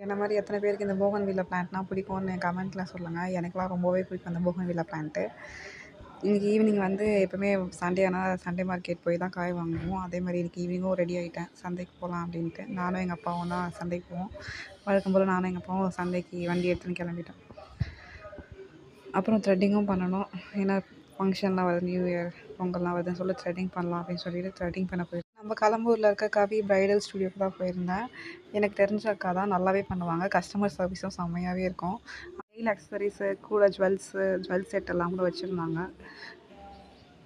என்ன மாரி எத்தனை பேருக்கு இந்த போகன்வில்லா பிளான்ட்னா பிடிக்கும்னு கமெண்ட்ல சொல்லுங்கள். எனக்கெலாம் ரொம்பவே பிடிக்கும் அந்த போகன்வில்லா பிளான்ட்டு. இன்னைக்கு ஈவினிங் வந்து எப்பவுமே சண்டே ஆனால் சண்டே மார்க்கெட் போய் தான் காய் வாங்குவோம். அதே மாதிரி இன்னைக்கு ஈவினிங்கும் ரெடி ஆகிட்டேன் சந்தைக்கு போகலாம் அப்படின்ட்டு. நானும் எங்கள் அப்பாவும் தான் சந்தைக்கு போவோம். வழக்கம் போல் நானும் எங்கள் அப்பாவும் சந்தைக்கு வண்டி எடுத்துன்னு கிளம்பிட்டோம். அப்புறம் த்ரெட்டிங்கும் பண்ணணும். ஏன்னா ஃபங்க்ஷன்லாம் வருது, நியூ இயர் பொங்கல்லாம் வருதுன்னு சொல்லி த்ரெட்டிங் பண்ணலாம் அப்படின்னு சொல்லிட்டு த்ரெட்டிங் பண்ண போயிருந்தேன். நம்ம கடம்பூரில் இருக்க கவி ப்ரைடல் ஸ்டுடியோக்கு தான் போயிருந்தேன். எனக்கு தெரிஞ்ச அக்கா தான், நல்லாவே பண்ணுவாங்க. கஸ்டமர் சர்வீஸும் செம்மையாகவே இருக்கும். நெயில் அக்சசரிஸு கூட ஜுவல் செட் எல்லாம் கூட வச்சுருந்தாங்க.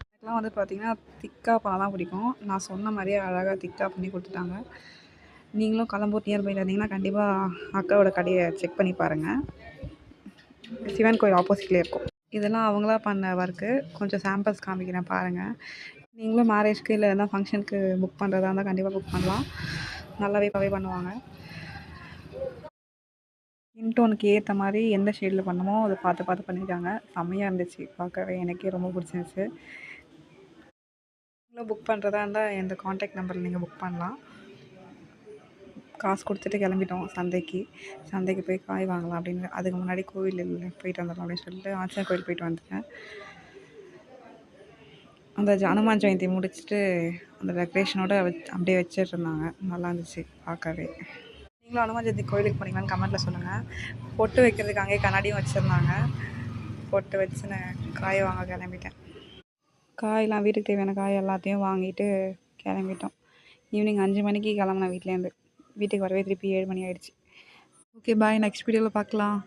எனக்குலாம் வந்து பார்த்திங்கன்னா திக்காக பண்ணலாம் பிடிக்கும். நான் சொன்ன மாதிரியே அழகாக திக்காக பண்ணி கொடுத்துட்டாங்க. நீங்களும் கடம்பூர் நியர்பையில் இருந்தீங்கன்னா கண்டிப்பாக அக்காவோட கடையை செக் பண்ணி பாருங்கள். சிவன் கோயில் ஆப்போசிட்லேயே இருக்கும். இதெல்லாம் அவங்களா பண்ண ஒர்க்கு. கொஞ்சம் சாம்பிள்ஸ் காமிக்கிறேன் பாருங்கள். நீங்களும் மேரேஜ்க்கு இல்லை எதனா ஃபங்க்ஷனுக்கு புக் பண்ணுறதா இருந்தால் கண்டிப்பாக புக் பண்ணலாம். நல்லாவே பண்ணுவாங்க. இன்டோனுக்கு ஏற்ற மாதிரி எந்த ஷேடில் பண்ணணுமோ அதை பார்த்து பண்ணியிருக்காங்க. செம்மையாக இருந்துச்சு பார்க்கவே, எனக்கே ரொம்ப பிடிச்சிருந்துச்சு. நீங்களும் புக் பண்ணுறதா இருந்தால் எந்த காண்டாக்ட் நம்பரில் நீங்கள் புக் பண்ணலாம். காசு கொடுத்துட்டு கிளம்பிட்டோம் சந்தைக்கு போய் காய் வாங்கலாம் அப்படின்னு. அதுக்கு முன்னாடி கோவில் போயிட்டு வந்துடலாம் அப்படின்னு சொல்லிட்டு ஆஞ்சநேயர் கோயில் போயிட்டு வந்துட்டேன். அந்த ஹனுமான் ஜெயந்தி முடிச்சுட்டு அந்த டெக்கரேஷனோட அப்படியே வச்சிட்ருந்தாங்க. நல்லா இருந்துச்சு பார்க்கவே. நீங்களும் ஹனுமான் ஜெயந்தி கோயிலுக்கு போனீங்களான்னு கமெண்ட்டில் சொல்லுங்கள். பொட்டு வைக்கிறதுக்கு அங்கேயே கண்ணாடியும் வச்சுருந்தாங்க. பொட்டு வச்சு நான் காய் வாங்க கிளம்பிட்டேன். காயெலாம் வீட்டுக்கு தேவையான காய் எல்லாத்தையும் வாங்கிட்டு கிளம்பிட்டோம். ஈவினிங் 5 மணிக்கு கிளம்புனேன் வீட்டிலேருந்து. வீட்டுக்கு வரவே திருப்பி 7 மணி ஆயிடுச்சு. ஓகே பாய், நெக்ஸ்ட் வீடியோவில் பார்க்கலாம்.